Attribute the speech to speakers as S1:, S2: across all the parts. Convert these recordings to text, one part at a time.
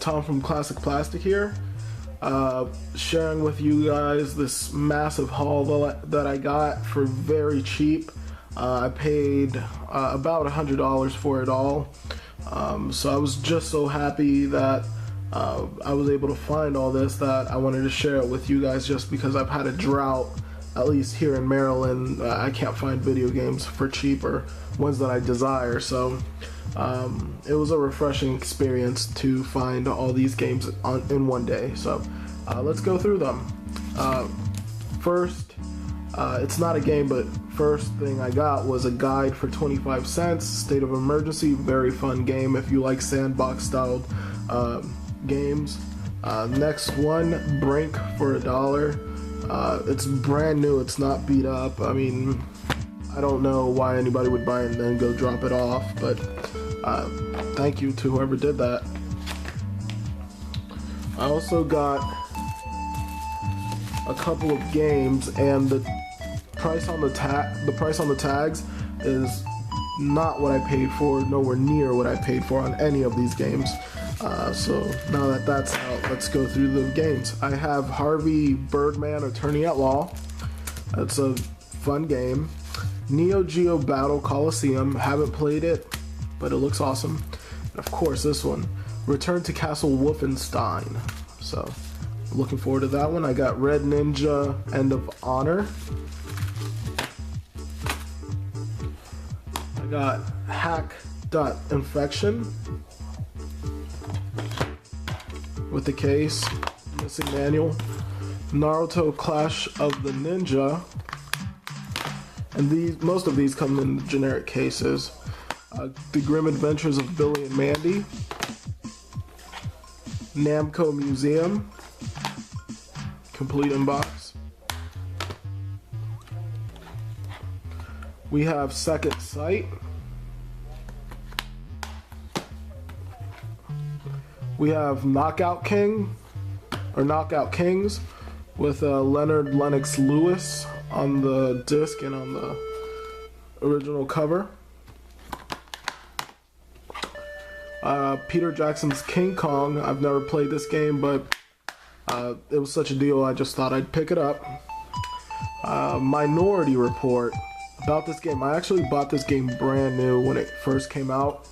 S1: Tom from Classic Plastik here, sharing with you guys this massive haul that I got for very cheap. I paid about $100 for it all, so I was just so happy that I was able to find all this that I wanted to share it with you guys, just because I've had a drought, at least here in Maryland. I can't find video games for cheap or ones that I desire, so it was a refreshing experience to find all these games in one day. So let's go through them. First, it's not a game, but first thing I got was a guide for 25 cents, State of Emergency. Very fun game if you like sandbox styled games. Next one, Brink for $1. It's brand new, it's not beat up. I mean, I don't know why anybody would buy it and then go drop it off, but thank you to whoever did that. I also got a couple of games, and the price on the tags is not what I paid for, nowhere near what I paid for on any of these games. So now that that's out, let's go through the games. I have Harvey Birdman Attorney at Law. It's a fun game. Neo Geo Battle Coliseum. Haven't played it, but it looks awesome. And of course, this one, Return to Castle Wolfenstein. So looking forward to that one. I got Red Ninja End of Honor. I got Hack.Infection with the case, missing manual. Naruto Clash of the Ninja, and most of these come in generic cases. The Grim Adventures of Billy and Mandy. Namco Museum, complete in box. We have Second Sight. We have Knockout King, or Knockout Kings, with Leonard Lennox Lewis on the disc and on the original cover. Peter Jackson's King Kong. I've never played this game, but it was such a deal, I just thought I'd pick it up. Minority Report. About this game, I actually bought this game brand new when it first came out.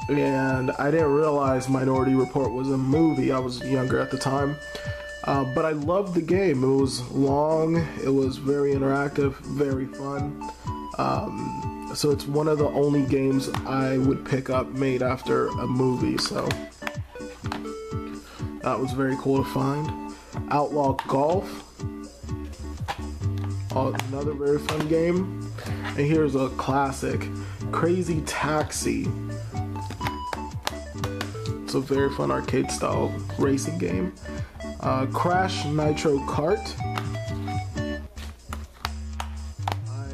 S1: And I didn't realize Minority Report was a movie. I was younger at the time. But I loved the game. It was long, it was very interactive, very fun. So it's one of the only games I would pick up made after a movie, so that was very cool to find. Outlaw Golf. Another very fun game. And here's a classic, Crazy Taxi. It's a very fun arcade style racing game. Crash Nitro Kart.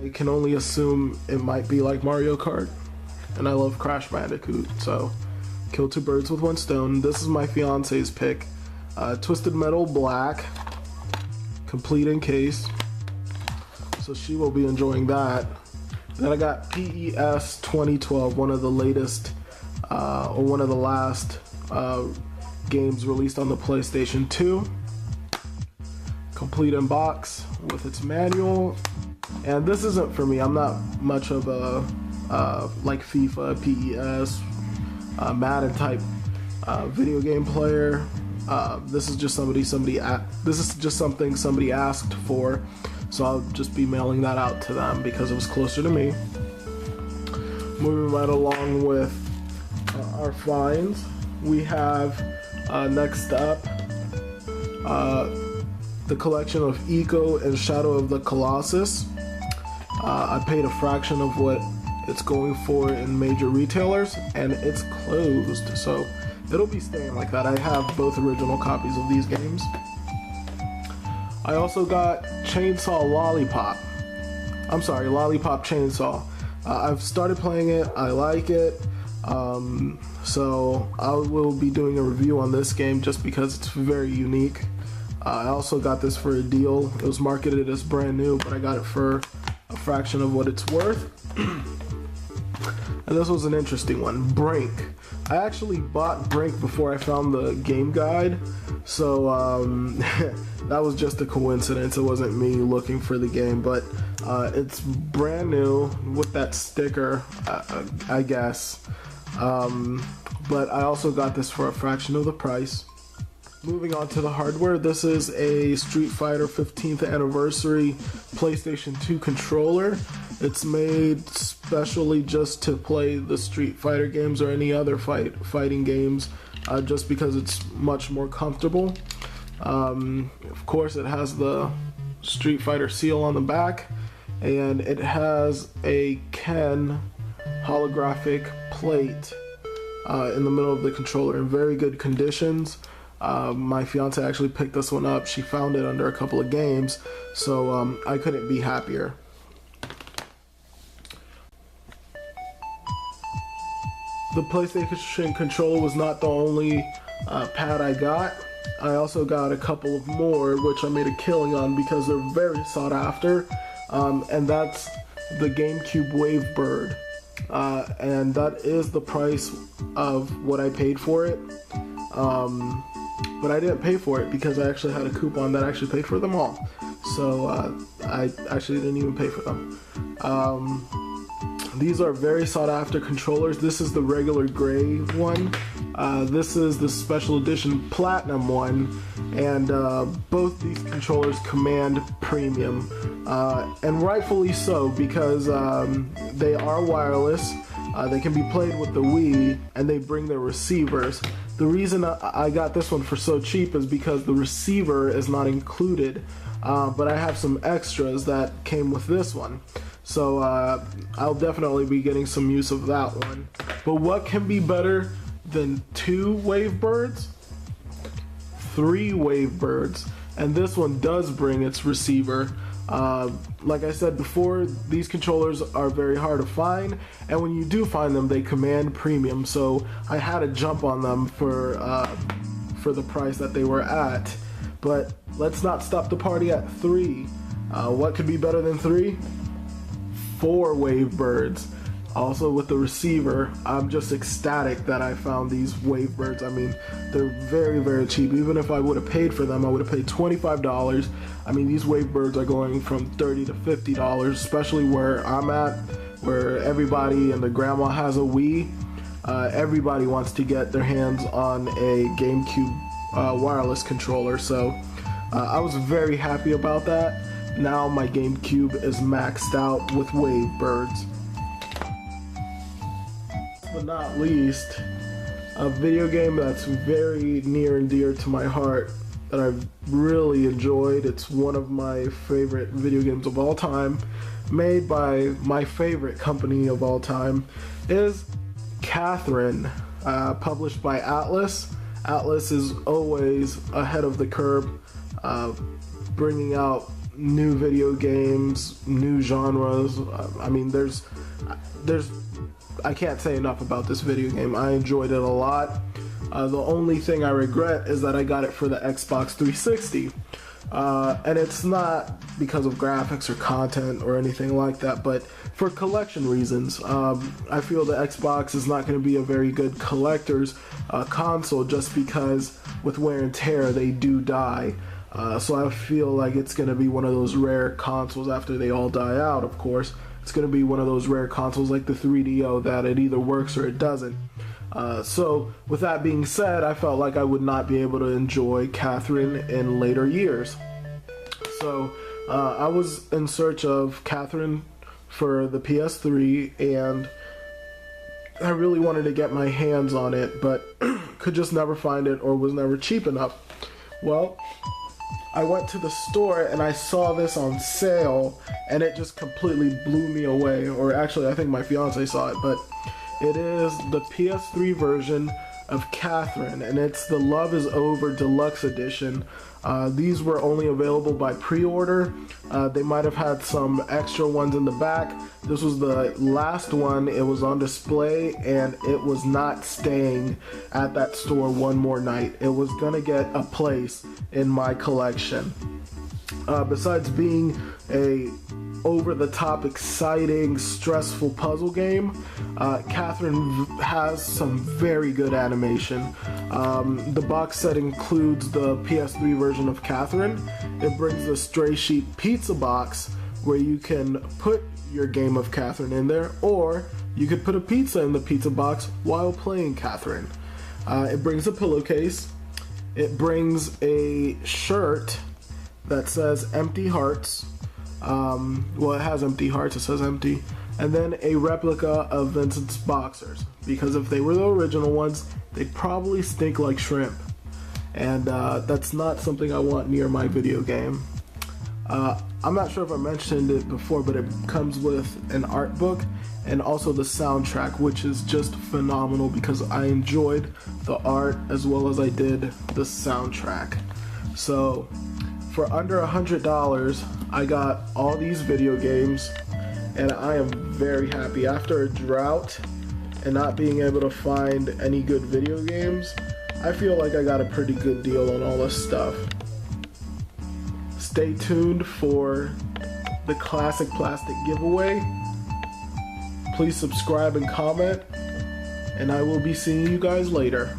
S1: I can only assume it might be like Mario Kart, and I love Crash Bandicoot, so kill two birds with one stone. This is my fiance's pick. Twisted Metal Black, complete in case, so she will be enjoying that. Then I got PES 2012, one of the latest, or one of the last games released on the PlayStation 2. Complete in box with its manual. And this isn't for me. I'm not much of a like FIFA, PES, Madden type video game player. This is just something somebody asked for, so I'll just be mailing that out to them because it was closer to me. Moving right along with our finds, we have next up the collection of Eco and Shadow of the Colossus. I paid a fraction of what it's going for in major retailers, and it's closed, so it'll be staying like that. I have both original copies of these games. I also got Lollipop Chainsaw. I've started playing it, I like it, so I will be doing a review on this game just because it's very unique. I also got this for a deal. It was marketed as brand new, but I got it for a fraction of what it's worth. and this was an interesting one. Brink. I actually bought Brink before I found the game guide, so that was just a coincidence. It wasn't me looking for the game, but it's brand new with that sticker, I guess. But I also got this for a fraction of the price. Moving on to the hardware, this is a Street Fighter 15th anniversary PlayStation 2 controller. It's made specially just to play the Street Fighter games or any other fighting games, just because it's much more comfortable. Of course, it has the Street Fighter seal on the back, and it has a Ken holographic plate in the middle of the controller in very good conditions. My fiance actually picked this one up. She found it under a couple of games, so I couldn't be happier. The PlayStation controller was not the only pad I got. I also got a couple of more, which I made a killing on because they're very sought after, and that's the GameCube Wavebird, and that is the price of what I paid for it. But I didn't pay for it because I actually had a coupon that actually paid for them all. So I actually didn't even pay for them. These are very sought after controllers. This is the regular gray one. This is the special edition platinum one. And both these controllers command premium. And rightfully so, because they are wireless. They can be played with the Wii, and they bring their receivers. The reason I got this one for so cheap is because the receiver is not included, but I have some extras that came with this one. So I'll definitely be getting some use of that one. But what can be better than 2 Wavebirds? 3 Wavebirds, and this one does bring its receiver. Like I said before, these controllers are very hard to find, and when you do find them, they command premium, so I had to jump on them for the price that they were at. But let's not stop the party at 3. What could be better than 3? 4 Wavebirds. Also with the receiver, I'm just ecstatic that I found these Wavebirds. I mean, they're very, very cheap. Even if I would have paid for them, I would have paid $25. I mean, these Wavebirds are going from $30 to $50, especially where I'm at, where everybody and the grandma has a Wii. Everybody wants to get their hands on a GameCube wireless controller, so I was very happy about that. Now my GameCube is maxed out with Wavebirds. But not least, a video game that's very near and dear to my heart that I've really enjoyed. It's one of my favorite video games of all time, made by my favorite company of all time, is Catherine, published by Atlas. Atlas is always ahead of the curve, bringing out new video games, new genres. I mean, there's I can't say enough about this video game. I enjoyed it a lot. The only thing I regret is that I got it for the Xbox 360. And it's not because of graphics or content or anything like that, but for collection reasons. I feel the Xbox is not going to be a very good collector's console just because with wear and tear they do die. So I feel like it's going to be one of those rare consoles after they all die out, of course. It's going to be one of those rare consoles like the 3DO that it either works or it doesn't. So with that being said, I felt like I would not be able to enjoy Catherine in later years. So I was in search of Catherine for the PS3, and I really wanted to get my hands on it, but could just never find it or was never cheap enough. Well, I went to the store and I saw this on sale, and it just completely blew me away. Or actually, I think my fiance saw it, but it is the PS3 version of Catherine, and it's the Love Is Over Deluxe Edition. These were only available by pre-order. They might have had some extra ones in the back. This was the last one. It was on display, and it was not staying at that store one more night. It was gonna get a place in my collection. Besides being a over-the-top, exciting, stressful puzzle game. Catherine has some very good animation. The box set includes the PS3 version of Catherine. It brings the Stray Sheep pizza box where you can put your game of Catherine in there, or you could put a pizza in the pizza box while playing Catherine. It brings a pillowcase. It brings a shirt that says Empty Hearts. Well, it has empty hearts, it says empty. And then a replica of Vincent's boxers, because if they were the original ones, they'd probably stink like shrimp. And that's not something I want near my video game. I'm not sure if I mentioned it before, but it comes with an art book and also the soundtrack, which is just phenomenal because I enjoyed the art as well as I did the soundtrack. So for under $100, I got all these video games, and I am very happy. After a drought and not being able to find any good video games, I feel like I got a pretty good deal on all this stuff. Stay tuned for the Klassic Plastik giveaway. Please subscribe and comment, and I will be seeing you guys later.